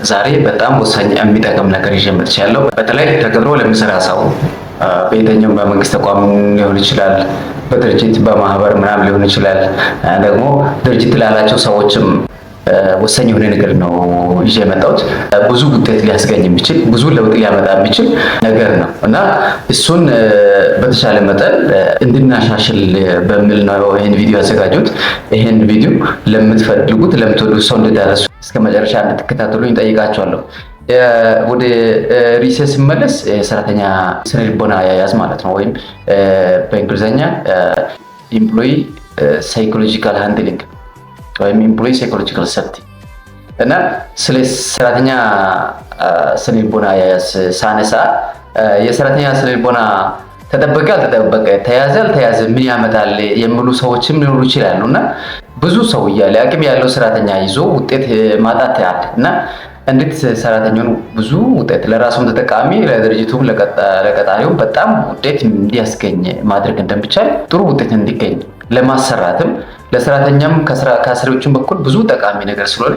ዛሬ በጣም ወሳኝ የሚጠቅም ነገር ይዤ መጥቻለሁ። በተለይ ተቀጥሮ ለሚሰራ ሰው በየትኛውም በመንግስት ተቋም ሊሆን ይችላል፣ በድርጅት በማህበር ምናምን ሊሆን ይችላል። ደግሞ ድርጅት ላላቸው ሰዎችም ወሳኝ የሆነ ነገር ነው ይዤ የመጣሁት። ብዙ ውጤት ሊያስገኝ የሚችል ብዙ ለውጥ ሊያመጣ የሚችል ነገር ነው እና እሱን በተሻለ መጠን እንድናሻሽል በሚል ነው ይህን ቪዲዮ ያዘጋጁት። ይህን ቪዲዮ ለምትፈልጉት ለምትወዱት ሰው እንድታደርሱ እስከ መጨረሻ እንድትከታተሉኝ ጠይቃቸዋለሁ። ወደ ሪሴ ስመለስ የሰራተኛ ስነ ልቦና አያያዝ ማለት ነው፣ ወይም በእንግሊዝኛ ኢምፕሎይ ሳይኮሎጂካል ሃንድሊንግ ወይም ኢምፕሎይ ሳይኮሎጂካል ሴፍቲ እና ስለ ሰራተኛ ስነ ልቦና አያያዝ ሳነሳ የሰራተኛ ስነ ልቦና ተጠበቀ አልተጠበቀ፣ ተያዘ አልተያዘ ምን ያመጣል የሚሉ ሰዎችም ሊኖሩ ይችላሉ እና ብዙ ሰው እያለ አቅም ያለው ሰራተኛ ይዞ ውጤት ማጣት ያለ እና እንዴት ሰራተኛውን ብዙ ውጤት ለራሱም ተጠቃሚ ለድርጅቱም ለቀጣሪውም በጣም ውጤት እንዲያስገኝ ማድረግ እንደሚቻል ጥሩ ውጤት እንዲገኝ ለማሰራትም ለሰራተኛም ከአሰሪዎችም በኩል ብዙ ጠቃሚ ነገር ስለሆነ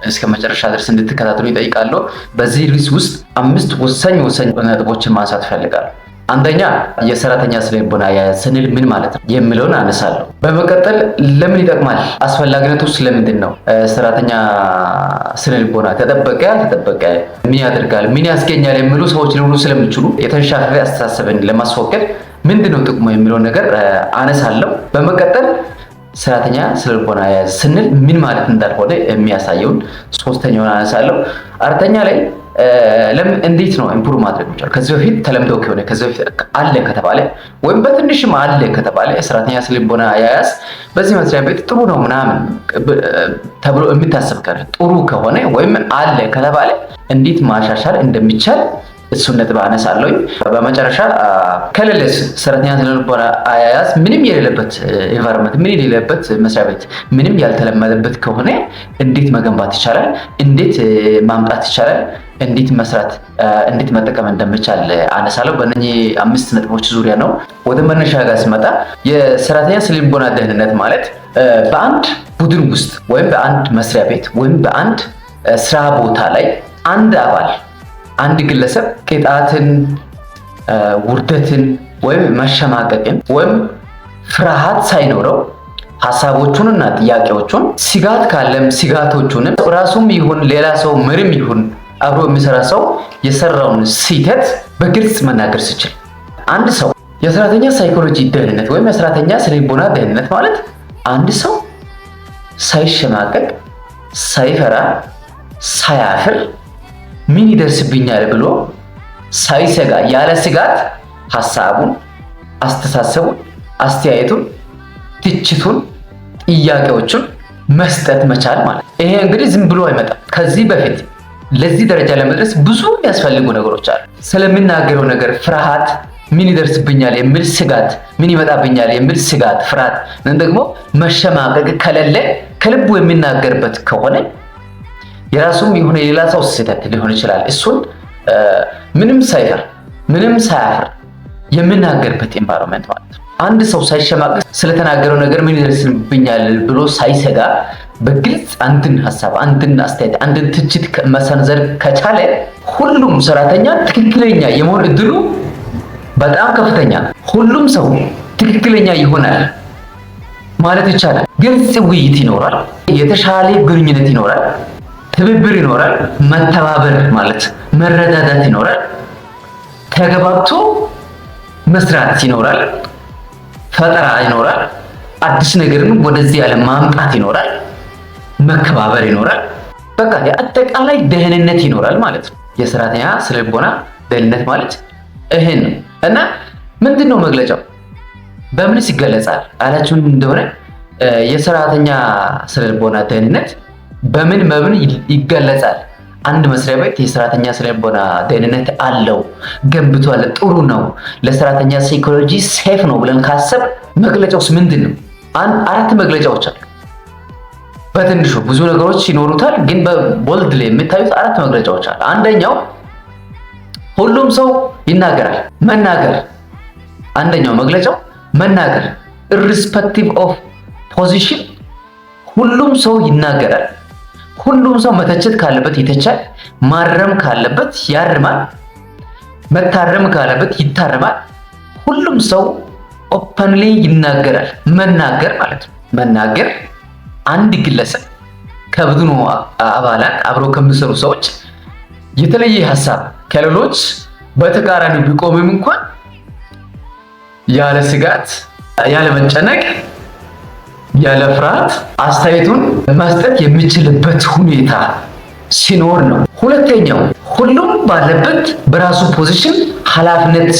እስከ መጨረሻ ድረስ እንድትከታተሉ ይጠይቃለሁ። በዚህ ሪልስ ውስጥ 5 ወሳኝ ነጥቦችን ማንሳት እፈልጋለሁ። አንደኛ የሰራተኛ ስነ ልቦና አያያዝ ስንል ምን ማለት ነው የሚለውን አነሳለሁ። በመቀጠል ለምን ይጠቅማል፣ አስፈላጊነቱ ስለምንድን ነው፣ ሰራተኛ ስነ ልቦና ተጠበቀ አልተጠበቀ ምን ያደርጋል ምን ያስገኛል የሚሉ ሰዎች ሊኖሩ ስለሚችሉ የተንሻፈፈ አስተሳሰብን ለማስወገድ ምንድነው ጥቅሙ የሚለውን ነገር አነሳለሁ። በመቀጠል ሰራተኛ ስነ ልቦና አያያዝ ስንል ምን ማለት እንዳልሆነ የሚያሳየውን ሶስተኛውን አነሳለሁ። አራተኛ ላይ ለምን እንዴት ነው ኢምፕሩቭ ማድረግ ይቻላል። ከዚህ በፊት ተለምዶ ከሆነ ከዚህ በፊት አለ ከተባለ ወይም በትንሽም አለ ከተባለ ሰራተኛ ስነ ልቦና አያያዝ በዚህ መስሪያ ቤት ጥሩ ነው ምናምን ተብሎ የሚታሰብ ጥሩ ከሆነ ወይም አለ ከተባለ እንዴት ማሻሻል እንደሚቻል እሱን ነጥብ አነሳለሁ። በመጨረሻ ከሌለስ ሰራተኛ ስነ ልቦና አያያዝ ምንም የሌለበት ኢንቫይሮንመንት ምን የሌለበት መስሪያ ቤት ምንም ያልተለመደበት ከሆነ እንዴት መገንባት ይቻላል፣ እንዴት ማምጣት ይቻላል፣ እንዴት መስራት እንዴት መጠቀም እንደሚቻል አነሳለሁ። በእነኚህ 5 ነጥቦች ዙሪያ ነው። ወደ መነሻ ጋር ስመጣ የሰራተኛ ስነ ልቦና ደህንነት ማለት በአንድ ቡድን ውስጥ ወይም በአንድ መስሪያ ቤት ወይም በአንድ ስራ ቦታ ላይ አንድ አባል አንድ ግለሰብ ቅጣትን፣ ውርደትን ወይም መሸማቀቅን ወይም ፍርሃት ሳይኖረው ሀሳቦቹንና ጥያቄዎቹን ስጋት ካለም ስጋቶቹንም ራሱም ይሁን ሌላ ሰው ምንም ይሁን አብሮ የሚሰራ ሰው የሰራውን ስህተት በግልጽ መናገር ሲችል አንድ ሰው የሰራተኛ ሳይኮሎጂ ደህንነት ወይም የሰራተኛ ስነ ልቦና ደህንነት ማለት አንድ ሰው ሳይሸማቀቅ ሳይፈራ ሳያፍር ምን ይደርስብኛል ብሎ ሳይሰጋ ያለ ስጋት ሐሳቡን፣ አስተሳሰቡን፣ አስተያየቱን፣ ትችቱን፣ ጥያቄዎቹን መስጠት መቻል ማለት። ይሄ እንግዲህ ዝም ብሎ አይመጣም። ከዚህ በፊት ለዚህ ደረጃ ለመድረስ ብዙ የሚያስፈልጉ ነገሮች አሉ። ስለምናገረው ነገር ፍርሃት፣ ምን ይደርስብኛል የሚል ስጋት፣ ምን ይመጣብኛል የሚል ስጋት፣ ፍርሃት ደግሞ መሸማቀቅ ከሌለ ከልቡ የሚናገርበት ከሆነ የራሱም የሆነ የሌላ ሰው ስህተት ሊሆን ይችላል። እሱን ምንም ሳይፈር ምንም ሳያፍር የምናገርበት ኤንቫይሮንመንት ማለት ነው። አንድ ሰው ሳይሸማቀቅ ስለተናገረው ነገር ምን ይደርስብኛል ብሎ ሳይሰጋ በግልጽ አንድን ሐሳብ፣ አንድን አስተያየት፣ አንድን ትችት መሰንዘር ከቻለ ሁሉም ሰራተኛ ትክክለኛ የመሆን እድሉ በጣም ከፍተኛ ነው። ሁሉም ሰው ትክክለኛ ይሆናል ማለት ይቻላል። ግልጽ ውይይት ይኖራል፣ የተሻለ ግንኙነት ይኖራል፣ ትብብር ይኖራል፣ መተባበር ማለት መረዳዳት ይኖራል፣ ተገባብቶ መስራት ይኖራል፣ ፈጠራ ይኖራል፣ አዲስ ነገርን ወደዚህ ዓለም ማምጣት ይኖራል፣ መከባበር ይኖራል። በቃ የአጠቃላይ ደህንነት ይኖራል ማለት ነው። የሰራተኛ ስነ ልቦና ደህንነት ማለት ይሄን ነው። እና ምንድነው መግለጫው? በምንስ ይገለጻል አላችሁን እንደሆነ የሰራተኛ ስነ ልቦና ደህንነት በምን ይገለጻል? አንድ መስሪያ ቤት የሰራተኛ ስነ ልቦና ደህንነት አለው፣ ገንብቷል፣ ጥሩ ነው፣ ለሰራተኛ ሳይኮሎጂ ሴፍ ነው ብለን ካሰብ መግለጫውስ ምንድን ነው? 4 መግለጫዎች አሉ። በትንሹ ብዙ ነገሮች ይኖሩታል፣ ግን በቦልድ ላይ የምታዩት 4 መግለጫዎች አሉ። አንደኛው ሁሉም ሰው ይናገራል፣ መናገር። አንደኛው መግለጫው መናገር irrespective of position ሁሉም ሰው ይናገራል። ሁሉም ሰው መተቸት ካለበት ይተቻል፣ ማረም ካለበት ያርማል፣ መታረም ካለበት ይታረማል። ሁሉም ሰው ኦፐንሊ ይናገራል። መናገር ማለት ነው። መናገር አንድ ግለሰብ ከቡድኑ አባላት አብሮ ከሚሰሩ ሰዎች የተለየ ሀሳብ ከሌሎች በተቃራኒ ቢቆምም እንኳን ያለ ስጋት፣ ያለ መጨነቅ፣ ያለ ፍርሃት አስተያየቱን መስጠት የሚችልበት ሁኔታ ሲኖር ነው። ሁለተኛው ሁሉም ባለበት በራሱ ፖዚሽን ኃላፊነት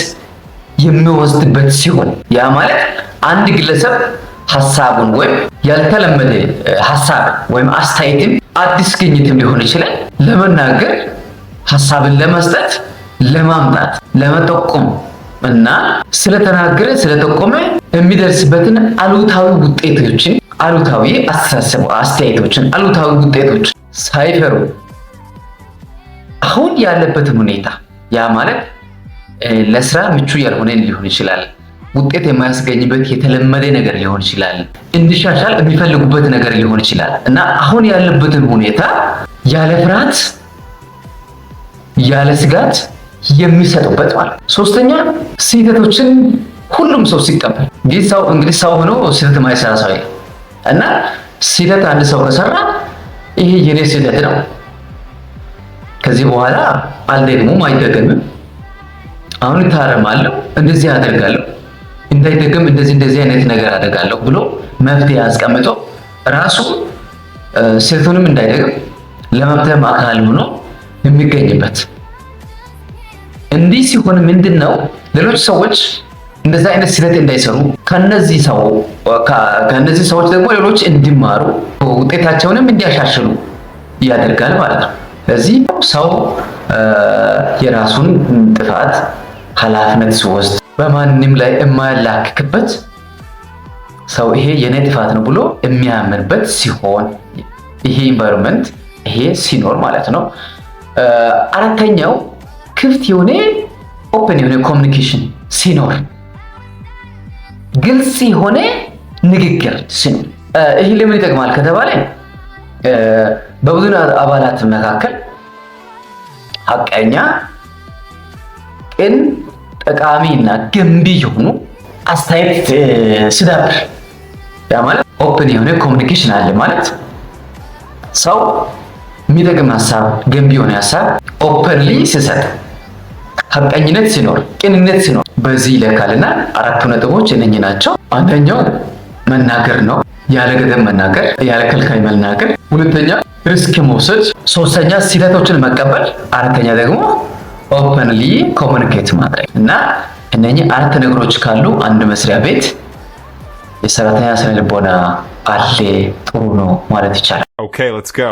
የሚወስድበት ሲሆን ያ ማለት አንድ ግለሰብ ሐሳቡን ወይም ያልተለመደ ሐሳብ ወይም አስተያየትም አዲስ ግኝትም ሊሆን ይችላል ለመናገር ሐሳብን ለመስጠት ለማምጣት ለመጠቆም እና ስለተናገረ ስለጠቆመ የሚደርስበትን አሉታዊ ውጤቶችን አሉታዊ አስተያየቶችን አሉታዊ ውጤቶች ሳይፈሩ አሁን ያለበትን ሁኔታ ያ ማለት ለስራ ምቹ ያልሆነ ሊሆን ይችላል። ውጤት የማያስገኝበት የተለመደ ነገር ሊሆን ይችላል። እንዲሻሻል የሚፈልጉበት ነገር ሊሆን ይችላል እና አሁን ያለበትን ሁኔታ ያለ ፍርሃት ያለ ስጋት የሚሰጡበት ማለት ነው። ሶስተኛ ስህተቶችን ሁሉም ሰው ሲቀበል እንግዲህ ሰው ሆኖ ስህተት የማይሰራ ሰው የለም እና ስህተት አንድ ሰው ከሰራ ይሄ የኔ ስህተት ነው፣ ከዚህ በኋላ አልደግሞም፣ አይደገምም፣ አሁን እታረማለሁ፣ እንደዚህ አደርጋለሁ፣ እንዳይደገም እንደዚህ አይነት ነገር አደርጋለሁ ብሎ መፍትሄ አስቀምጦ ራሱ ስህተቱንም እንዳይደግም ለመፍትሄም አካል ሆኖ የሚገኝበት። እንዲህ ሲሆን ምንድነው ሌሎች ሰዎች እንደዛ አይነት ስህተት እንዳይሰሩ ከነዚህ ሰዎች ደግሞ ሌሎች እንዲማሩ ውጤታቸውንም እንዲያሻሽሉ ያደርጋል ማለት ነው። ስለዚህ ሰው የራሱን ጥፋት ኃላፊነት ሲወስድ በማንም ላይ የማያላክክበት ሰው ይሄ የኔ ጥፋት ነው ብሎ የሚያምንበት ሲሆን ይሄ ኢንቫይሮንመንት ይሄ ሲኖር ማለት ነው። አራተኛው ክፍት የሆነ ኦፕን የሆነ ኮሚኒኬሽን ሲኖር፣ ግልጽ የሆነ ንግግር ሲኖር። ይሄ ለምን ይጠቅማል ከተባለ በቡድን አባላት መካከል ሐቀኛ፣ ቅን፣ ጠቃሚ እና ገንቢ የሆኑ አስተያየት ሲዳብር ያ ማለት ኦፕን የሆነ ኮሚኒኬሽን አለ ማለት ሰው የሚጠቅም ሀሳብ ገንቢ የሆነ ሀሳብ ኦፐንሊ ሲሰጥ፣ ሐቀኝነት ሲኖር፣ ቅንነት ሲኖር በዚህ ይለካልና አራቱ ነጥቦች እነኚህ ናቸው። አንደኛው መናገር ነው፣ ያለ ገደብ መናገር፣ ያለ ከልካይ መናገር። ሁለተኛ ሪስክ መውሰድ። ሶስተኛ ስህተቶችን መቀበል። አራተኛ ደግሞ ኦፐንሊ ኮሚኒኬት ማድረግ እና እነኚህ አራት ነገሮች ካሉ አንድ መስሪያ ቤት የሰራተኛ ስነ ልቦና አለ ጥሩ ነው ማለት ይቻላል። Okay, let's go.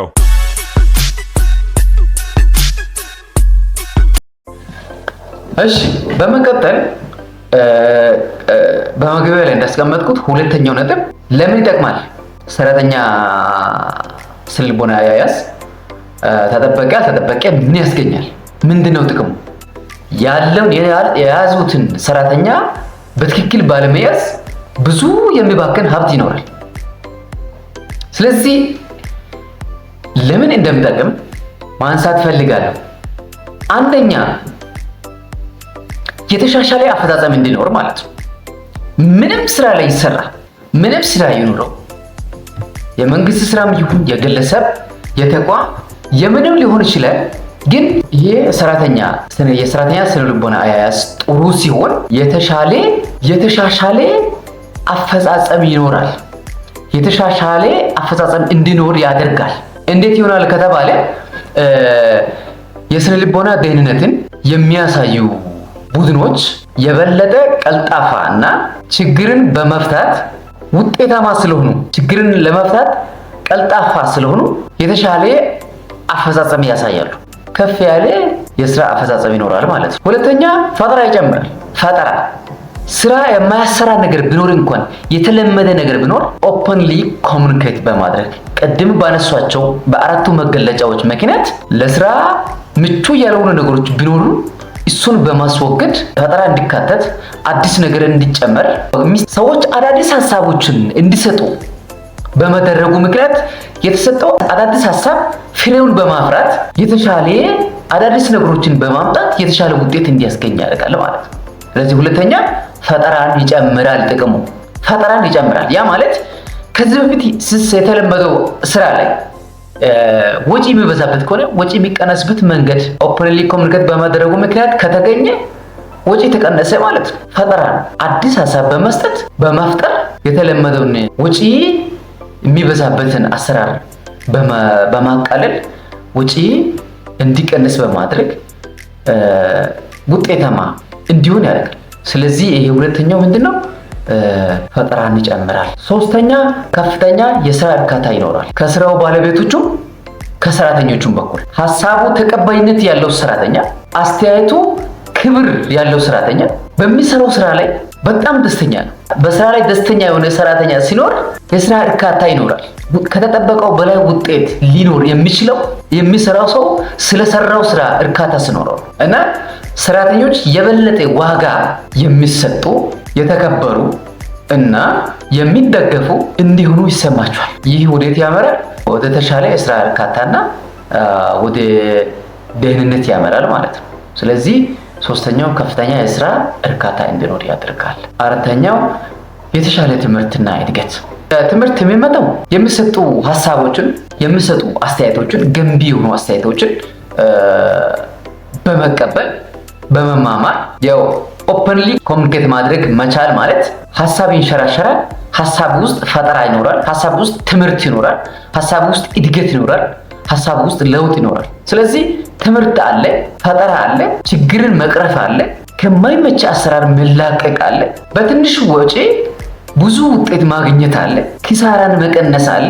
እሺ በመቀጠል በመግቢያ ላይ እንዳስቀመጥኩት ሁለተኛው ነጥብ ለምን ይጠቅማል ሰራተኛ ስነ ልቦና አያያዝ ተጠበቀ አልተጠበቀ ምን ያስገኛል? ምንድነው ጥቅሙ? ያለውን የያዙትን ሰራተኛ በትክክል ባለመያዝ ብዙ የሚባክን ሀብት ይኖራል። ስለዚህ ለምን እንደምጠቅም ማንሳት ፈልጋለሁ። አንደኛ የተሻሻለ አፈጻጸም እንዲኖር ማለት ነው። ምንም ስራ ላይ ይሰራ፣ ምንም ስራ ይኑረው፣ የመንግስት ስራም ይሁን የግለሰብ የተቋም የምንም ሊሆን ይችላል። ግን ይሄ የሰራተኛ ስነ ልቦና አያያዝ ጥሩ ሲሆን የተሻሻለ አፈጻጸም ይኖራል። የተሻሻለ አፈጻጸም እንዲኖር ያደርጋል። እንዴት ይሆናል ከተባለ የስነ ልቦና ደህንነትን የሚያሳዩ ቡድኖች የበለጠ ቀልጣፋ እና ችግርን በመፍታት ውጤታማ ስለሆኑ ችግርን ለመፍታት ቀልጣፋ ስለሆኑ የተሻለ አፈጻጸም ያሳያሉ። ከፍ ያለ የስራ አፈጻጸም ይኖራል ማለት ነው። ሁለተኛ ፈጠራ ይጨምራል። ፈጠራ ስራ የማያሰራ ነገር ቢኖር እንኳን የተለመደ ነገር ቢኖር ኦፕንሊ ኮሚኒኬት በማድረግ ቅድም ባነሷቸው በአራቱ መገለጫዎች ምክንያት ለስራ ምቹ ያልሆኑ ነገሮች ቢኖሩ እሱን በማስወገድ ፈጠራ እንዲካተት አዲስ ነገር እንዲጨመር ሰዎች አዳዲስ ሀሳቦችን እንዲሰጡ በመደረጉ ምክንያት የተሰጠው አዳዲስ ሀሳብ ፍሬውን በማፍራት የተሻለ አዳዲስ ነገሮችን በማምጣት የተሻለ ውጤት እንዲያስገኝ ያደርጋል ማለት ነው። ስለዚህ ሁለተኛ ፈጠራን ይጨምራል። ጥቅሙ ፈጠራን ይጨምራል። ያ ማለት ከዚህ በፊት የተለመደው ስራ ላይ ወጪ የሚበዛበት ከሆነ ወጪ የሚቀነስበት መንገድ ኦፕንሊ ኮሙኒኬት በማድረጉ ምክንያት ከተገኘ ወጪ ተቀነሰ ማለት ነው። ፈጠራን አዲስ ሀሳብ በመስጠት በመፍጠር የተለመደውን ወጪ የሚበዛበትን አሰራር በማቃለል ወጪ እንዲቀንስ በማድረግ ውጤታማ እንዲሆን ያደርጋል። ስለዚህ ይሄ ሁለተኛው ምንድነው? ፈጠራን ይጨምራል። ሶስተኛ ከፍተኛ የስራ እርካታ ይኖራል። ከስራው ባለቤቶቹም ከሰራተኞቹም በኩል ሀሳቡ ተቀባይነት ያለው ሰራተኛ፣ አስተያየቱ ክብር ያለው ሰራተኛ በሚሰራው ስራ ላይ በጣም ደስተኛ ነው። በስራ ላይ ደስተኛ የሆነ ሰራተኛ ሲኖር የስራ እርካታ ይኖራል። ከተጠበቀው በላይ ውጤት ሊኖር የሚችለው የሚሰራው ሰው ስለሰራው ስራ እርካታ ሲኖረው እና ሰራተኞች የበለጠ ዋጋ የሚሰጡ የተከበሩ እና የሚደገፉ እንዲሆኑ ይሰማቸዋል። ይህ ወዴት ያመራል? ወደ ተሻለ የስራ እርካታና ወደ ደህንነት ያመራል ማለት ነው። ስለዚህ ሶስተኛው ከፍተኛ የስራ እርካታ እንዲኖር ያደርጋል። አራተኛው የተሻለ ትምህርትና እድገት። ትምህርት የሚመጣው የሚሰጡ ሀሳቦችን የሚሰጡ አስተያየቶችን ገንቢ የሆኑ አስተያየቶችን በመቀበል በመማማር ያው ኦፕንሊ ኮሙኒኬት ማድረግ መቻል ማለት ሀሳብ ይንሸራሸራል። ሀሳብ ውስጥ ፈጠራ ይኖራል። ሀሳብ ውስጥ ትምህርት ይኖራል። ሀሳብ ውስጥ እድገት ይኖራል። ሀሳብ ውስጥ ለውጥ ይኖራል። ስለዚህ ትምህርት አለ፣ ፈጠራ አለ፣ ችግርን መቅረፍ አለ፣ ከማይመች አሰራር መላቀቅ አለ፣ በትንሽ ወጪ ብዙ ውጤት ማግኘት አለ፣ ኪሳራን መቀነስ አለ፣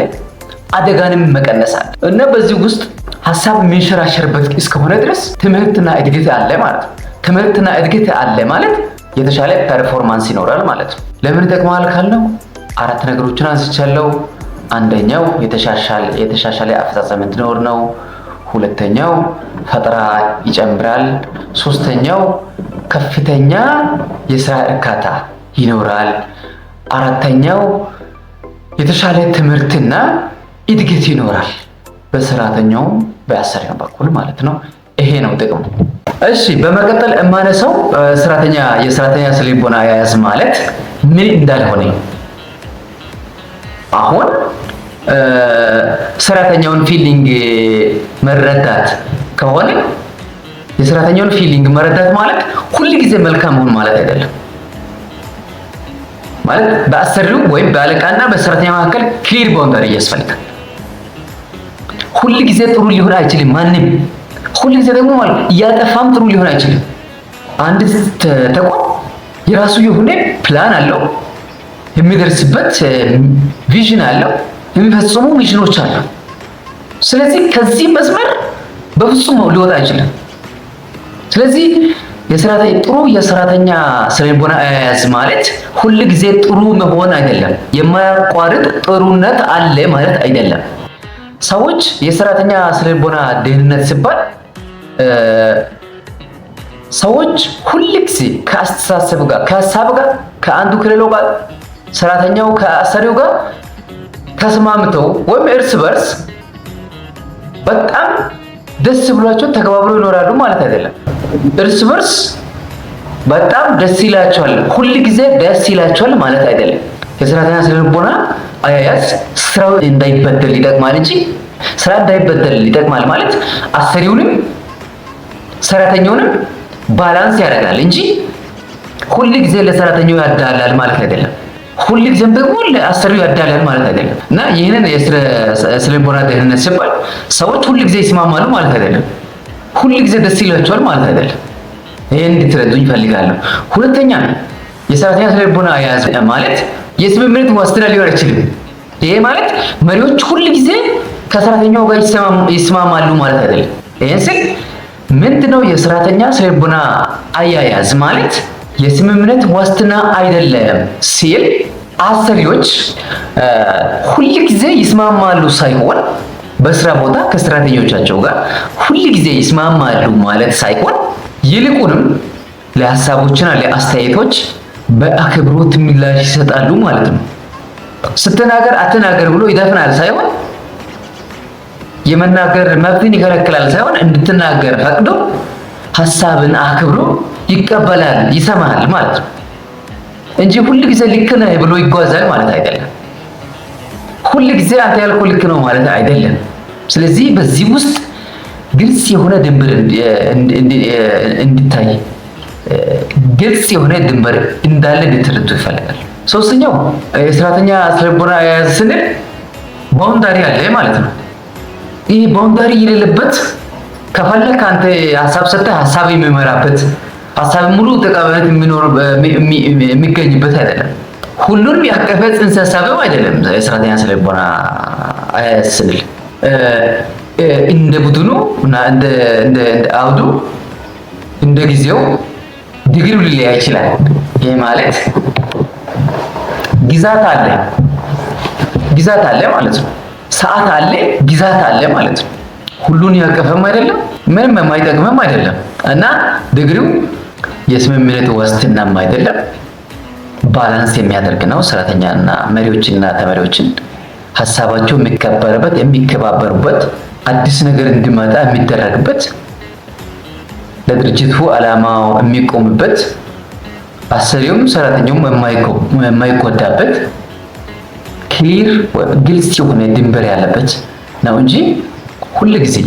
አደጋንም መቀነስ አለ እና በዚህ ውስጥ ሀሳብ የሚንሸራሸርበት እስከሆነ ድረስ ትምህርትና እድገት አለ ማለት ነው። ትምህርትና እድገት አለ ማለት የተሻለ ፐርፎርማንስ ይኖራል ማለት ነው። ለምን ይጠቅማል ካልነው አራት ነገሮችን አንስቻለሁ። አንደኛው የተሻሻለ አፈጻጸም እንዲኖር ነው። ሁለተኛው ፈጠራ ይጨምራል። ሶስተኛው ከፍተኛ የስራ እርካታ ይኖራል። አራተኛው የተሻለ ትምህርትና እድገት ይኖራል በሰራተኛው በአሰሪው በኩል ማለት ነው። ይሄ ነው ጥቅሙ። እሺ በመቀጠል የማነሳው የሰራተኛ ስነ-ልቦና አያያዝ ማለት ምን እንዳልሆነ አሁን ሰራተኛውን ፊሊንግ መረዳት ከሆነ የሰራተኛውን ፊሊንግ መረዳት ማለት ሁሉ ጊዜ መልካም መሆን ማለት አይደለም። ማለት በአሰሪው ወይም በአለቃና በሰራተኛ መካከል ክሊር ባውንደሪ ያስፈልጋል። ሁሉ ጊዜ ጥሩ ሊሆን አይችልም ማንም። ሁሉ ጊዜ ደግሞ ማለት እያጠፋም ጥሩ ሊሆን አይችልም። አንድ ተቋም የራሱ የሆነ ፕላን አለው፣ የሚደርስበት ቪዥን አለው፣ የሚፈጽሙ ሚሽኖች አሉ። ስለዚህ ከዚህ መስመር በፍጹም ሊወጣ አይችልም። ስለዚህ ጥሩ የሰራተኛ ስነ-ልቦና አያያዝ ማለት ሁሉ ጊዜ ጥሩ መሆን አይደለም። የማያቋርጥ ጥሩነት አለ ማለት አይደለም። ሰዎች የሰራተኛ ስነ-ልቦና ደህንነት ሲባል ሰዎች ሁሉ ጊዜ ከአስተሳሰብ ጋር ከሀሳብ ጋር ከአንዱ ከሌላው ጋር ሰራተኛው ከአሰሪው ጋር ተስማምተው ወይም እርስ በርስ በጣም ደስ ብሏቸው ተከባብረው ይኖራሉ ማለት አይደለም። እርስ በርስ በጣም ደስ ይላቸዋል፣ ሁሉ ጊዜ ደስ ይላቸዋል ማለት አይደለም። የሰራተኛ ስነ-ልቦና አያያዝ ስራው እንዳይበደል ይጠቅማል እንጂ ስራ እንዳይበደል ይጠቅማል ማለት አሰሪውንም ሰራተኛውንም ባላንስ ያደርጋል እንጂ ሁሉ ጊዜ ለሰራተኛው ያዳላል ማለት አይደለም። ሁሉ ጊዜም ደግሞ ለአሰሪው ያዳላል ማለት አይደለም። እና ይህንን የስነ-ልቦና ደህንነት ሲባል ሰዎች ሁሉ ጊዜ ይስማማሉ ማለት አይደለም። ሁሉ ጊዜ ደስ ይላቸዋል ማለት አይደለም። ይሄን እንድትረዱኝ እፈልጋለሁ። ሁለተኛ የሰራተኛ ስነ-ልቦና አያያዝ ማለት የስምምነት ዋስትና ሊሆን አይችልም። ይሄ ማለት መሪዎች ሁሉ ጊዜ ከሰራተኛው ጋር ይስማማሉ ማለት አይደለም። ይሄን ስል ምንድነው የሰራተኛ ስነ-ልቦና አያያዝ ማለት የስምምነት ዋስትና አይደለም ሲል አሰሪዎች ሁሉ ጊዜ ይስማማሉ ሳይሆን በስራ ቦታ ከሰራተኞቻቸው ጋር ሁሉ ጊዜ ይስማማሉ ማለት ሳይሆን ይልቁንም ለሀሳቦችና ለአስተያየቶች በአክብሮት ምላሽ ይሰጣሉ ማለት ነው። ስትናገር አትናገር ብሎ ይደፍናል ሳይሆን የመናገር መብትን ይከለክላል ሳይሆን እንድትናገር ፈቅዶ ሐሳብን አክብሮ ይቀበላል፣ ይሰማል ማለት ነው እንጂ ሁሉ ጊዜ ልክ ነህ ብሎ ይጓዛል ማለት አይደለም። ሁሉ ጊዜ አንተ ያልከው ልክ ነው ማለት አይደለም። ስለዚህ በዚህ ውስጥ ግልጽ የሆነ ድንበር እንዲታይ ግልጽ የሆነ ድንበር እንዳለ እንድትረዱ ይፈልጋል። ሶስተኛው የሰራተኛ ስነልቦና አያያዝ ስንል ባውንዳሪ አለ ማለት ነው። ይህ ባውንዳሪ የሌለበት ከፈለክ አንተ ሀሳብ ሰጥተህ ሀሳብ የሚመራበት ሀሳብ ሙሉ ተቀባይነት የሚገኝበት አይደለም። ሁሉንም ያቀፈ ጽንሰ ሀሳብም አይደለም። የሰራተኛ ስነልቦና አያያዝ ስንል እንደ ቡድኑ እና እንደ አውዱ እንደ ጊዜው ዲግሪው ሊለያይ ይችላል። ይሄ ማለት ግዛት አለ ማለት ነው። ሰዓት አለ፣ ግዛት አለ ማለት ነው። ሁሉን ያቀፈም አይደለም፣ ምንም የማይጠቅምም አይደለም እና ዲግሪው የስምምነት ዋስትናም አይደለም። ባላንስ የሚያደርግ ነው። ሰራተኛና መሪዎችና ተመሪዎችን ሀሳባቸው የሚከበርበት የሚከባበሩበት አዲስ ነገር እንዲመጣ የሚደረግበት ለድርጅቱ ዓላማው የሚቆምበት አሰሪውም ሰራተኛውም የማይጎዳበት ክሊር ግልጽ የሆነ ድንበር ያለበት ነው እንጂ ሁሉ ጊዜ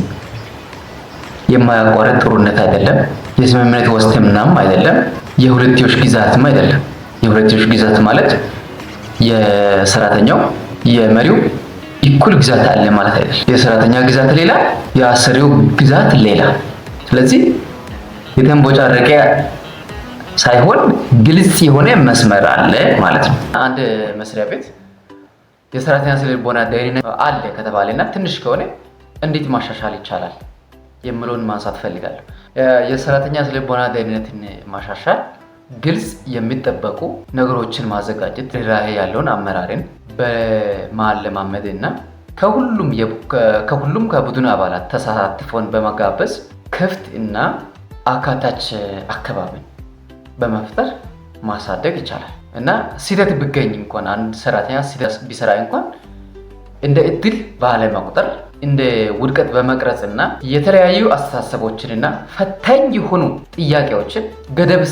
የማያቋርጥ ጥሩነት አይደለም። የስምምነት ዋስትናም አይደለም። የሁለትዮሽ ግዛትም አይደለም። የሁለትዮሽ ግዛት ማለት የሰራተኛው የመሪው እኩል ግዛት አለ ማለት አይደለም። የሰራተኛ ግዛት ሌላ፣ የአሰሪው ግዛት ሌላ። ስለዚህ የተንቦጫረቀ ሳይሆን ግልጽ የሆነ መስመር አለ ማለት ነው። አንድ መስሪያ ቤት የሰራተኛ ስነልቦና ደህንነት አለ ከተባለና ትንሽ ከሆነ እንዴት ማሻሻል ይቻላል የምለውን ማንሳት ፈልጋለሁ። የሰራተኛ ስነልቦና ደህንነትን ማሻሻል ግልጽ የሚጠበቁ ነገሮችን ማዘጋጀት፣ ርህራሄ ያለውን አመራርን በማለማመድ እና ከሁሉም ከቡድን አባላት ተሳትፎን በመጋበዝ ክፍት እና አካታች አካባቢን በመፍጠር ማሳደግ ይቻላል እና ስህተት ቢገኝ እንኳን አንድ ሰራተኛ ስህተት ቢሰራ እንኳን እንደ እድል ባለመቁጠር እንደ ውድቀት በመቅረጽና የተለያዩ አስተሳሰቦችንና ፈታኝ የሆኑ ጥያቄዎችን ገደብ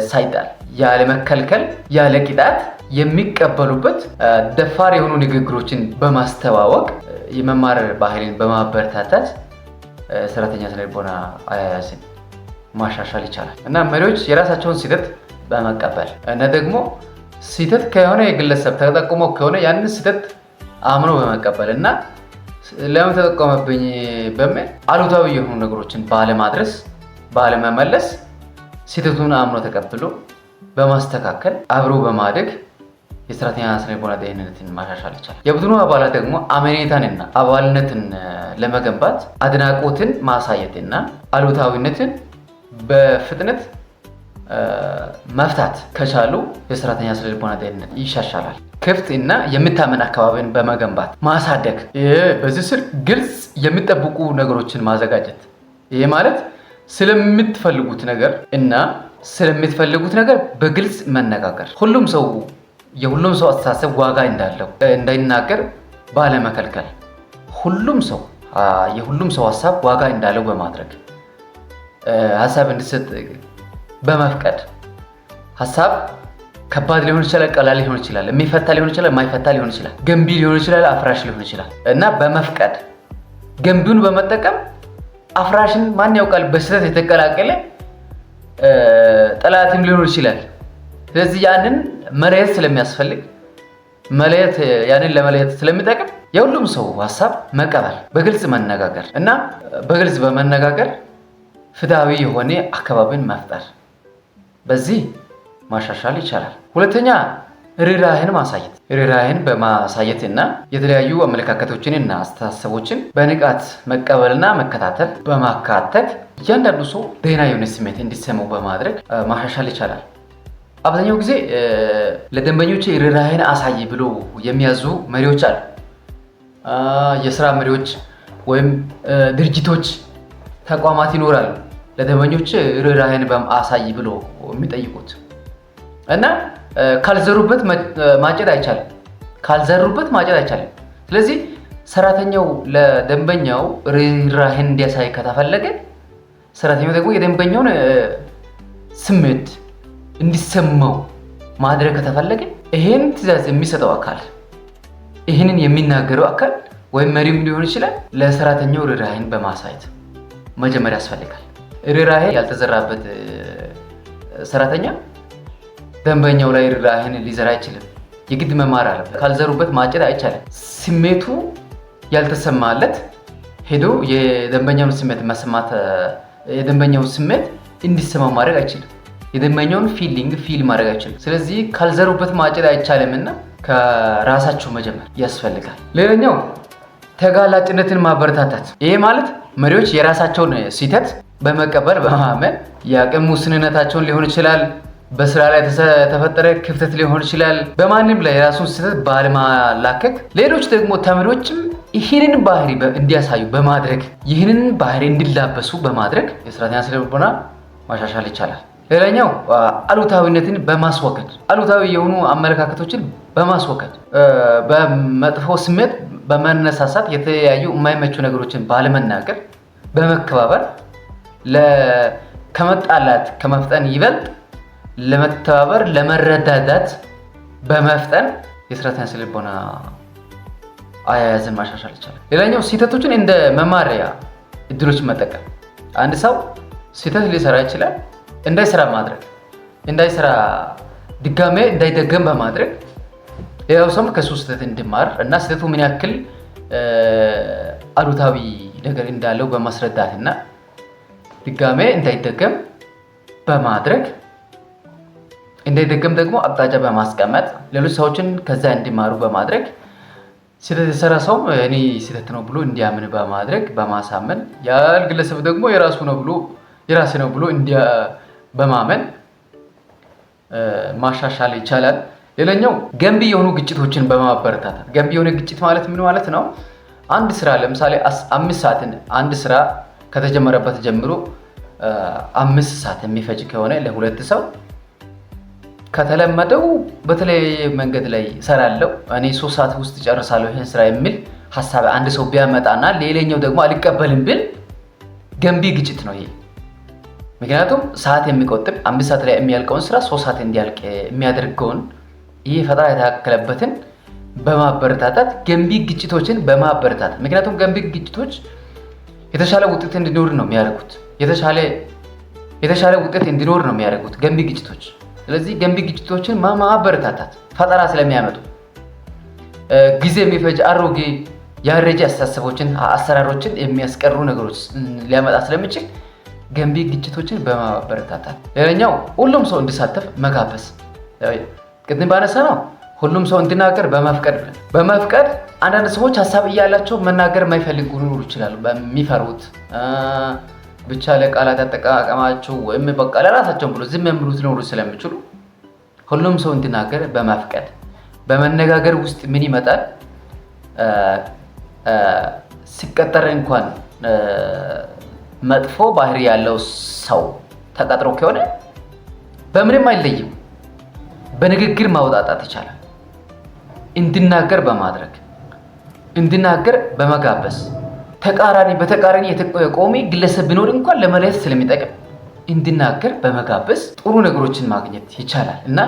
ሳይጣል ያለ መከልከል ያለ ቅጣት የሚቀበሉበት ደፋር የሆኑ ንግግሮችን በማስተዋወቅ የመማር ባህልን በማበረታታት ሰራተኛ ስነልቦና አያያዝን ማሻሻል ይቻላል እና መሪዎች የራሳቸውን ስህተት በመቀበል እና ደግሞ ስህተት ከሆነ የግለሰብ ተጠቁሞ ከሆነ ያንን ስህተት አምኖ በመቀበል እና ለምን ተጠቆመብኝ በሚል አሉታዊ የሆኑ ነገሮችን ባለማድረስ ባለመመለስ ስህተቱን አምኖ ተቀብሎ በማስተካከል አብሮ በማደግ የሰራተኛ ስነልቦና ደህንነትን ማሻሻል ይቻላል። የቡድኑ አባላት ደግሞ አመኔታንና አባልነትን ለመገንባት አድናቆትን ማሳየትና አሉታዊነትን በፍጥነት መፍታት ከቻሉ የሰራተኛ ስነልቦና ደህንነት ይሻሻላል። ክፍት እና የሚታመን አካባቢን በመገንባት ማሳደግ። በዚህ ስር ግልጽ የሚጠብቁ ነገሮችን ማዘጋጀት። ይሄ ማለት ስለምትፈልጉት ነገር እና ስለምትፈልጉት ነገር በግልጽ መነጋገር። የሁሉም ሰው አስተሳሰብ ዋጋ እንዳለው እንዳይናገር ባለመከልከል፣ የሁሉም ሰው ሀሳብ ዋጋ እንዳለው በማድረግ ሀሳብ እንዲሰጥ በመፍቀድ ሀሳብ ከባድ ሊሆን ይችላል፣ ቀላል ሊሆን ይችላል፣ የሚፈታ ሊሆን ይችላል፣ የማይፈታ ሊሆን ይችላል፣ ገንቢ ሊሆን ይችላል፣ አፍራሽ ሊሆን ይችላል እና በመፍቀድ ገንቢውን በመጠቀም አፍራሽን ማን ያውቃል በስህተት የተቀላቀለ ጠላትም ሊሆን ይችላል። ስለዚህ ያንን መለየት ስለሚያስፈልግ ያንን ለመለየት ስለሚጠቅም የሁሉም ሰው ሀሳብ መቀበል፣ በግልጽ መነጋገር እና በግልጽ በመነጋገር ፍትሃዊ የሆነ አካባቢን መፍጠር፣ በዚህ ማሻሻል ይቻላል። ሁለተኛ ርህራሄን ማሳየት። ርህራሄን በማሳየት እና የተለያዩ አመለካከቶችንና አስተሳሰቦችን በንቃት መቀበልና መከታተል በማካተት እያንዳንዱ ሰው ደህና የሆነ ስሜት እንዲሰማው በማድረግ ማሻሻል ይቻላል። አብዛኛው ጊዜ ለደንበኞች ርህራሄን አሳይ ብሎ የሚያዙ መሪዎች አሉ። የስራ መሪዎች ወይም ድርጅቶች፣ ተቋማት ይኖራሉ ለደንበኞች ርህራሄን አሳይ ብሎ የሚጠይቁት እና ካልዘሩበት ማጨድ አይቻልም። ካልዘሩበት ማጨድ አይቻልም። ስለዚህ ሰራተኛው ለደንበኛው ርህራሄን እንዲያሳይ ከተፈለገ ሰራተኛው ደግሞ የደንበኛውን ስሜት እንዲሰማው ማድረግ ከተፈለገ ይሄን ትዕዛዝ የሚሰጠው አካል ይህንን የሚናገረው አካል ወይም መሪም ሊሆን ይችላል ለሰራተኛው ርህራሄን በማሳየት መጀመሪያ ያስፈልጋል። ርህራሄ ያልተዘራበት ሰራተኛ ደንበኛው ላይ ርህራሄን ሊዘራ አይችልም። የግድ መማር አለበት። ካልዘሩበት ማጨድ አይቻልም። ስሜቱ ያልተሰማለት ሄዶ የደንበኛውን ስሜት መስማት የደንበኛውን ስሜት እንዲሰማው ማድረግ አይችልም። የደንበኛውን ፊል ማድረግ አይችልም። ስለዚህ ካልዘሩበት ማጨድ አይቻልምና ከራሳቸው መጀመር ያስፈልጋል። ሌላኛው ተጋላጭነትን ማበረታታት። ይሄ ማለት መሪዎች የራሳቸውን ስህተት በመቀበል በማመን የአቅም ውስንነታቸውን ሊሆን ይችላል፣ በስራ ላይ የተፈጠረ ክፍተት ሊሆን ይችላል፣ በማንም ላይ የራሱን ስህተት ባለማላከክ ሌሎች ደግሞ ተማሪዎችም ይህንን ባህሪ እንዲያሳዩ በማድረግ ይህንን ባህሪ እንዲላበሱ በማድረግ የሰራተኛ ስነ-ልቦና ማሻሻል ይቻላል። ሌላኛው አሉታዊነትን በማስወገድ አሉታዊ የሆኑ አመለካከቶችን በማስወገድ በመጥፎ ስሜት በመነሳሳት የተለያዩ የማይመቹ ነገሮችን ባለመናገር በመከባበር ከመጣላት ከመፍጠን ይበልጥ ለመተባበር ለመረዳዳት በመፍጠን የሰራተኛ ስነ-ልቦና አያያዝን ማሻሻል ይቻላል። ሌላኛው ስህተቶችን እንደ መማሪያ እድሎች መጠቀም። አንድ ሰው ስህተት ሊሰራ ይችላል። እንዳይሰራ ማድረግ እንዳይሰራ ድጋሜ እንዳይደገም በማድረግ ሌላው ሰው ከሱ ስህተት እንዲማር እና ስህተቱ ምን ያክል አሉታዊ ነገር እንዳለው በማስረዳት እና ድጋሜ እንዳይደገም በማድረግ እንዳይደገም ደግሞ አቅጣጫ በማስቀመጥ ሌሎች ሰዎችን ከዛ እንዲማሩ በማድረግ ስህተት የሰራ ሰው እኔ ስህተት ነው ብሎ እንዲያምን በማድረግ በማሳመን ያ ግለሰብ ደግሞ የራሱ ነው ብሎ የራሴ ነው ብሎ በማመን ማሻሻል ይቻላል። ሌላኛው ገንቢ የሆኑ ግጭቶችን በማበረታታት። ገንቢ የሆነ ግጭት ማለት ምን ማለት ነው? አንድ ስራ ለምሳሌ 5 ሰዓትን አንድ ስራ ከተጀመረበት ጀምሮ 5 ሰዓት የሚፈጅ ከሆነ ለሁለት ሰው ከተለመደው በተለያየ መንገድ ላይ እሰራለሁ እኔ 3 ሰዓት ውስጥ ጨርሳለሁ ይሄን ስራ የሚል ሐሳብ አንድ ሰው ቢያመጣና ሌላኛው ደግሞ አልቀበልም ብል ገንቢ ግጭት ነው ይሄ። ምክንያቱም ሰዓት የሚቆጥብ 5 ሰዓት ላይ የሚያልቀውን ስራ 3 ሰዓት እንዲያልቅ የሚያደርገውን ይሄ ፈጠራ የተካከለበትን በማበረታታት ገንቢ ግጭቶችን በማበረታታት። ምክንያቱም ገንቢ ግጭቶች የተሻለ ውጤት እንዲኖር ነው የሚያደርጉት። የተሻለ ውጤት እንዲኖር ነው የሚያደርጉት ገንቢ ግጭቶች። ስለዚህ ገንቢ ግጭቶችን ማበረታታት ፈጠራ ስለሚያመጡ ጊዜ የሚፈጅ አሮጌ ያረጀ አስተሳሰቦችን አሰራሮችን የሚያስቀሩ ነገሮች ሊያመጣ ስለሚችል ገንቢ ግጭቶችን በማበረታታት። ሌላኛው ሁሉም ሰው እንዲሳተፍ መጋበዝ። ቅድም ባነሳ ነው ሁሉም ሰው እንዲናገር በመፍቀድ አንዳንድ ሰዎች ሀሳብ እያላቸው መናገር የማይፈልጉ ሊኖሩ ይችላሉ። በሚፈሩት ብቻ ለቃላት አጠቃቀማቸው ወይም በቃ ለራሳቸው ብሎ ዝም የሚሉት ሊኖሩ ስለሚችሉ ሁሉም ሰው እንዲናገር በመፍቀድ በመነጋገር ውስጥ ምን ይመጣል? ሲቀጠር እንኳን መጥፎ ባህሪ ያለው ሰው ተቀጥሮ ከሆነ በምንም አይለይም። በንግግር ማውጣጣት ይቻላል። እንዲናገር በማድረግ እንዲናገር በመጋበዝ በተቃራኒ የተቆመ ግለሰብ ቢኖር እንኳን ለመለየት ስለሚጠቅም እንዲናገር በመጋበዝ ጥሩ ነገሮችን ማግኘት ይቻላል እና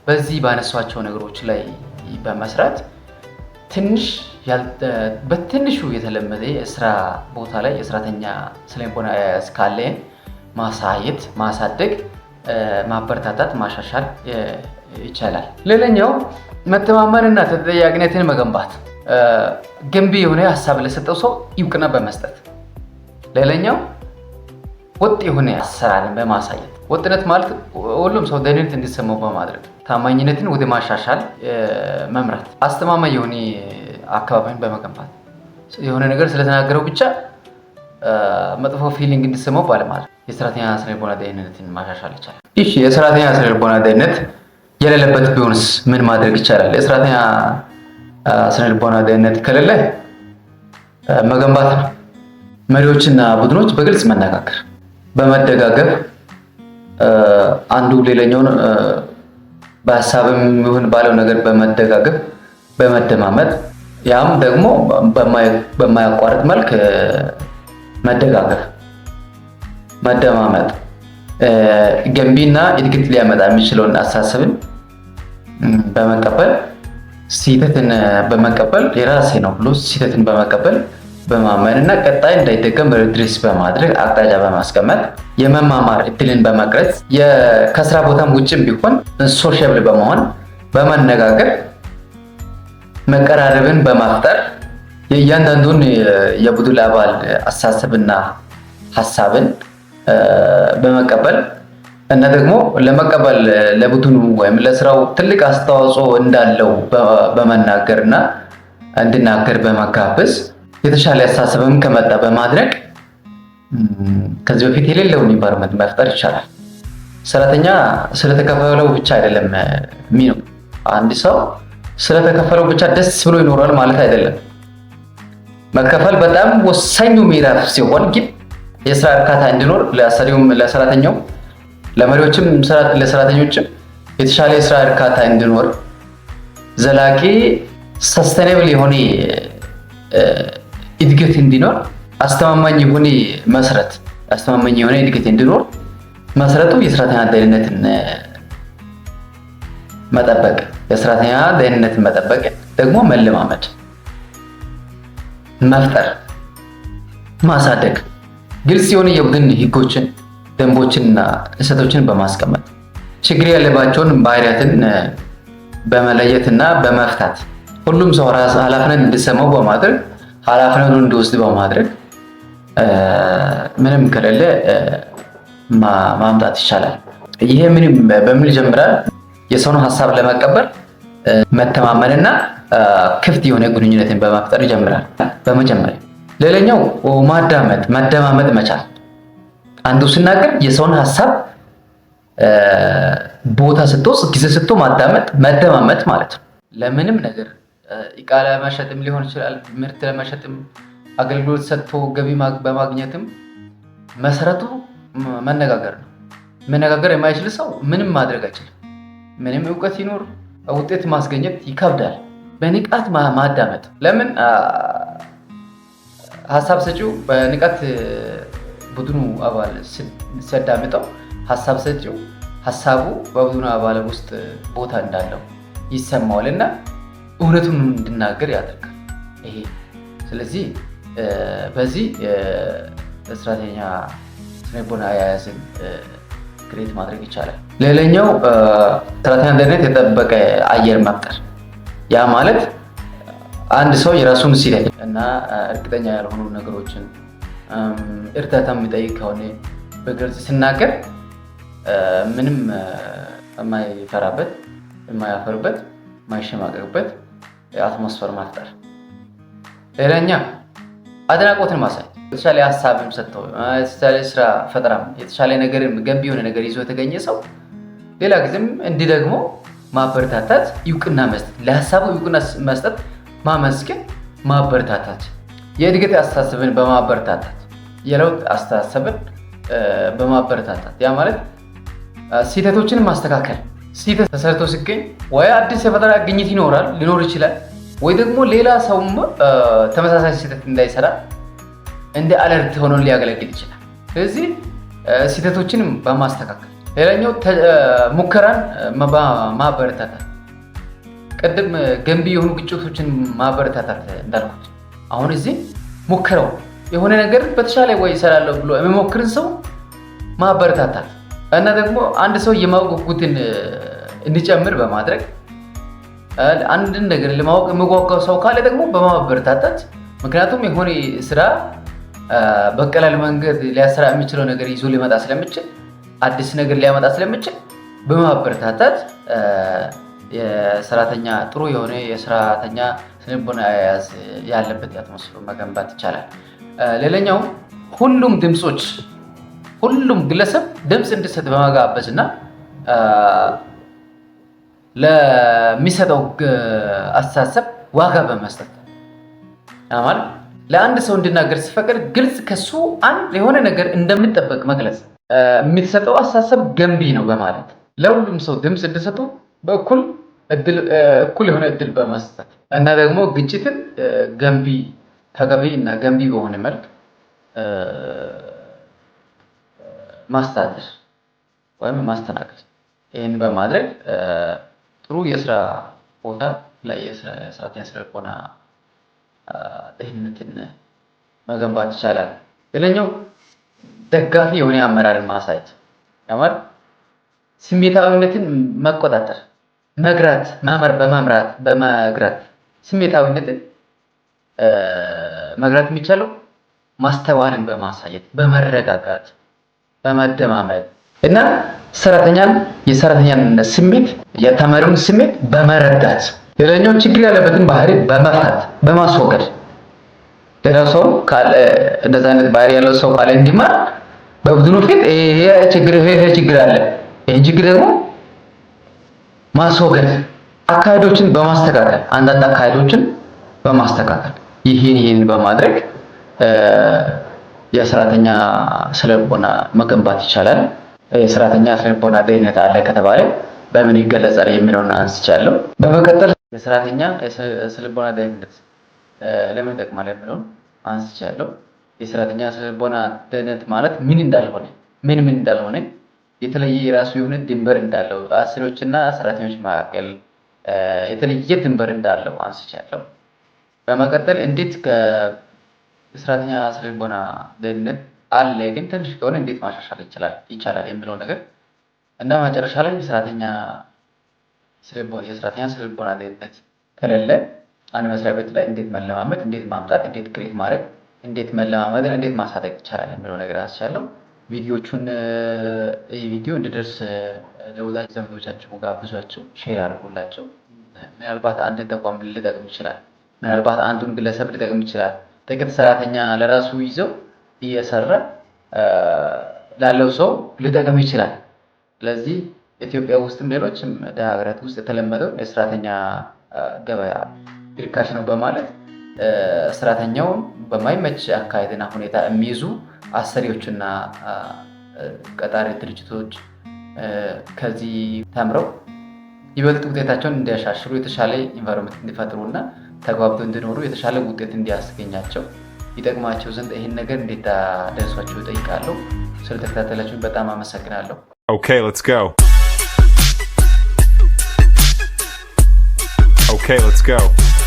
በዚህ ባነሷቸው ነገሮች ላይ በመስራት በትንሹ የተለመደ የስራ ቦታ ላይ የሰራተኛ ስነ-ልቦና ካለ ማሳየት፣ ማሳደግ፣ ማበረታታት፣ ማሻሻል ይቻላል። ሌላኛው መተማመንና ተጠያቂነትን መገንባት። ገንቢ የሆነ ሀሳብ ለሰጠው ሰው እውቅና በመስጠት። ሌላኛው ወጥ የሆነ አሰራርን በማሳየት። ወጥነት ማለት ሁሉም ሰው ደህንነት እንዲሰማው በማድረግ ታማኝነትን ወደ ማሻሻል መምራት። አስተማማኝ የሆነ አካባቢን በመገንባት የሆነ ነገር ስለተናገረው ብቻ መጥፎ ፊሊንግ እንዲሰማው ባለማድረግ የሰራተኛ ስነ-ልቦና ደህንነትን ማሻሻል ይቻላል። ይህ የሰራተኛ ስነ-ልቦና ደህንነት የሌለበት ቢሆንስ ምን ማድረግ ይቻላል? የሰራተኛ ስነ-ልቦና ደህንነት ከሌለ መገንባት ነው። መሪዎችና ቡድኖች በግልጽ መነጋገር፣ በመደጋገፍ አንዱ ሌላኛውን በሀሳብም ይሁን ባለው ነገር በመደጋገፍ በመደማመጥ ያም ደግሞ በማያቋርጥ መልክ መደጋገፍ፣ መደማመጥ ገንቢና እድገት ሊያመጣ የሚችለውን አስተሳሰብን በመቀበል ስህተትን በመቀበል የራሴ ነው ብሎ ስህተትን በመቀበል በማመን እና ቀጣይ እንዳይደገም ሪድሬስ በማድረግ አቅጣጫ በማስቀመጥ የመማማር እድልን በመቅረጽ ከስራ ቦታም ውጭም ቢሆን ሶሻብል በመሆን በመነጋገር መቀራረብን በማፍጠር የእያንዳንዱን የቡድን አባል አስተሳሰብና ሀሳብን በመቀበል እና ደግሞ ለመቀበል ለቡድኑ ወይም ለስራው ትልቅ አስተዋጽኦ እንዳለው በመናገር እና እንድናገር በመጋበዝ የተሻለ አስተሳሰብም ከመጣ በማድረግ ከዚህ በፊት የሌለውን ኢንቫይሮንመንት መፍጠር ይቻላል። ሰራተኛ ስለተከፈለው ብቻ አይደለም የሚኖር። አንድ ሰው ስለተከፈለው ብቻ ደስ ብሎ ይኖራል ማለት አይደለም። መከፈል በጣም ወሳኙ ምዕራፍ ሲሆን ግን የስራ እርካታ እንዲኖር ለሰራተኛው፣ ለመሪዎችም ለሰራተኞችም የተሻለ የስራ እርካታ እንዲኖር ዘላቂ ሰስተኔብል የሆነ እድገት እንዲኖር አስተማማኝ የሆነ መሰረት አስተማማኝ የሆነ እድገት እንዲኖር መሰረቱ የሰራተኛ ደህንነትን መጠበቅ፣ የሰራተኛ ደህንነትን መጠበቅ ደግሞ መለማመድ፣ መፍጠር፣ ማሳደግ፣ ግልጽ የሆነ የቡድን ህጎችን፣ ደንቦችንና እሴቶችን በማስቀመጥ ችግር ያለባቸውን ባህሪያትን በመለየትና በመፍታት ሁሉም ሰው ኃላፊነት እንዲሰማው በማድረግ ኃላፊነቱን እንዲወስድ በማድረግ ምንም ከሌለ ማምጣት ይቻላል። ይሄ ምንም በምን ይጀምራል? የሰውን ሀሳብ ለመቀበል መተማመንና ክፍት የሆነ ግንኙነትን በመፍጠር ይጀምራል በመጀመሪያ። ሌላኛው መደማመጥ መቻል። አንዱ ሲናገር የሰውን ሀሳብ ቦታ ስትወስድ ጊዜ ስቶ መደማመጥ ማለት ነው። ለምንም ነገር እቃ ለመሸጥም ሊሆን ይችላል፣ ምርት ለመሸጥም፣ አገልግሎት ሰጥቶ ገቢ በማግኘትም መሰረቱ መነጋገር ነው። መነጋገር የማይችል ሰው ምንም ማድረግ አይችልም። ምንም እውቀት ይኖር ውጤት ማስገኘት ይከብዳል። በንቃት ማዳመጥ። ለምን ሀሳብ ሰጪው በንቃት ቡድኑ አባል ሲያዳምጠው ሀሳብ ሰጪው ሀሳቡ በቡድኑ አባል ውስጥ ቦታ እንዳለው ይሰማዋል እና እውነቱን እንድናገር ያደርጋል። ይሄ ስለዚህ በዚህ ሰራተኛ ስነልቦና አያያዝን ክሬት ማድረግ ይቻላል። ሌላኛው ሰራተኛ ደህንነት የጠበቀ አየር መፍጠር። ያ ማለት አንድ ሰው የራሱን ስህተት እና እርግጠኛ ያልሆኑ ነገሮችን እርዳታ የሚጠይቅ ከሆነ በግልጽ ሲናገር ምንም የማይፈራበት፣ የማያፈርበት፣ የማይሸማቀቅበት አትሞስፈር መፍጠር። ሌላኛ አድናቆትን ማሳየት። የተሻለ ሀሳብም ሰጥተው የተሻለ ስራ ፈጠራም የተሻለ ነገርም ገንቢ የሆነ ነገር ይዞ የተገኘ ሰው ሌላ ጊዜም እንዲህ ደግሞ ማበረታታት፣ እውቅና መስጠት፣ ለሀሳቡ እውቅና መስጠት፣ ማመስገን፣ ማበረታታት፣ የእድገት አስተሳሰብን በማበረታታት፣ የለውጥ አስተሳሰብን በማበረታታት። ያ ማለት ስህተቶችን ማስተካከል። ስህተት ተሰርቶ ሲገኝ ወይ አዲስ የፈጠራ ግኝት ሊኖር ይችላል፣ ወይ ደግሞ ሌላ ሰውም ተመሳሳይ ስህተት እንዳይሰራ እንደ አለርት ሆኖ ሊያገለግል ይችላል። ስለዚህ ስህተቶችንም በማስተካከል። ሌላኛው ሙከራን ማበረታታት። ቅድም ገንቢ የሆኑ ግጭቶችን ማበረታታት እንዳልኩት፣ አሁን እዚህ ሙከራው የሆነ ነገር በተሻለ ወይ ይሰራለሁ ብሎ የሚሞክርን ሰው ማበረታታት እና ደግሞ አንድ ሰው የማወቅ ጉጉትን እንዲጨምር በማድረግ አንድን ነገር ለማወቅ የሚጓጓው ሰው ካለ ደግሞ በማበረታታት። ምክንያቱም የሆነ ስራ በቀላል መንገድ ሊያሰራ የሚችለው ነገር ይዞ ሊመጣ ስለሚችል፣ አዲስ ነገር ሊያመጣ ስለሚችል በማበረታታት የሰራተኛ ጥሩ የሆነ የሰራተኛ ስነልቦና አያያዝ ያለበት አትሞስፌር መገንባት ይቻላል። ሌላኛው ሁሉም ግለሰብ ድምፅ እንዲሰጥ በመጋበዝ እና ለሚሰጠው አስተሳሰብ ዋጋ በመስጠት ማለት ለአንድ ሰው እንዲናገር ሲፈቅድ ግልጽ ከሱ አንድ የሆነ ነገር እንደሚጠበቅ መግለጽ፣ የሚሰጠው አስተሳሰብ ገንቢ ነው በማለት ለሁሉም ሰው ድምፅ እንዲሰጡ በእኩል እኩል የሆነ እድል በመስጠት እና ደግሞ ግጭትን ተገቢ እና ገንቢ በሆነ መልክ ማስተዳደር ወይም ማስተናገድ። ይህን በማድረግ ጥሩ የስራ ቦታ ላይ የሰራተኛ ስነ-ልቦና ደህንነትን መገንባት ይቻላል። ሌላኛው ደጋፊ የሆነ አመራርን ማሳየት ማለት ስሜታዊነትን መቆጣጠር፣ በመግራት ስሜታዊነትን መግራት የሚቻለው ማስተዋልን በማሳየት በመረጋጋት በመደማመጥ እና የሰራተኛን ስሜት የተማሪውን ስሜት በመረዳት ሌላኛው ችግር ያለበትን ባህሪ በመፍታት በማስወገድ ሌላው ሰው ካለ እንደዛ አይነት ባህሪ ያለው ሰው ካለ እንዲማር በቡድኑ ፊት ይሄ ችግር አለ፣ ይሄን ችግር ደግሞ ማስወገድ አካሄዶችን በማስተካከል አንዳንድ አካሄዶችን በማስተካከል ይህን በማድረግ የሰራተኛ ስነ-ልቦና መገንባት ይቻላል። የሰራተኛ ስነ-ልቦና ደህንነት አለ ከተባለ በምን ይገለጻል የሚለውን አንስቻለሁ። በመቀጠል የሰራተኛ ስነ-ልቦና ደህንነት ለምን ይጠቅማል የሚለውን አንስቻለሁ። የሰራተኛ ስነ-ልቦና ደህንነት ማለት ምን እንዳልሆነ የተለየ የራሱ የሆነ ድንበር እንዳለው አሰሪዎችና ሰራተኞች መካከል የተለየ ድንበር እንዳለው አንስቻለሁ። በመቀጠል እንዴት የሰራተኛ ስነ-ልቦና ደህንነት አለ ግን ትንሽ ከሆነ እንዴት ማሻሻል ይቻላል የሚለው ነገር እና መጨረሻ ላይ የሰራተኛ ስነ-ልቦና ደህንነት ከሌለ አንድ መስሪያ ቤት ላይ እንዴት መለማመድ፣ እንዴት ማምጣት፣ እንዴት ክሬት ማድረግ፣ እንዴት መለማመድን እንዴት ማሳደግ ይቻላል የሚለው ነገር አስቻለሁ። ይህ ቪዲዮ እንዲደርስ ለወዳጅ ዘመዶቻችሁ ጋብዟቸው፣ ሼር አድርጉላቸው። ምናልባት አንድን ተቋም ሊጠቅም ይችላል። ምናልባት አንዱን ግለሰብ ሊጠቅም ይችላል። ጥቂት ሰራተኛ ለራሱ ይዘው እየሰራ ላለው ሰው ሊጠቅም ይችላል። ስለዚህ ኢትዮጵያ ውስጥም ሌሎችም ሀገራት ውስጥ የተለመደው የሰራተኛ ገበያ ርካሽ ነው በማለት ሰራተኛውን በማይመች አካሄድና ሁኔታ የሚይዙ አሰሪዎችና ቀጣሪ ድርጅቶች ከዚህ ተምረው ይበልጥ ውጤታቸውን እንዲያሻሽሉ የተሻለ ኢንቫይሮንመንት እንዲፈጥሩና ተግባብተው እንዲኖሩ የተሻለ ውጤት እንዲያስገኛቸው ይጠቅማቸው ዘንድ ይህን ነገር እንዲታደርሷቸው እጠይቃለሁ። ስለተከታተላችሁን በጣም አመሰግናለሁ። Okay, let's go.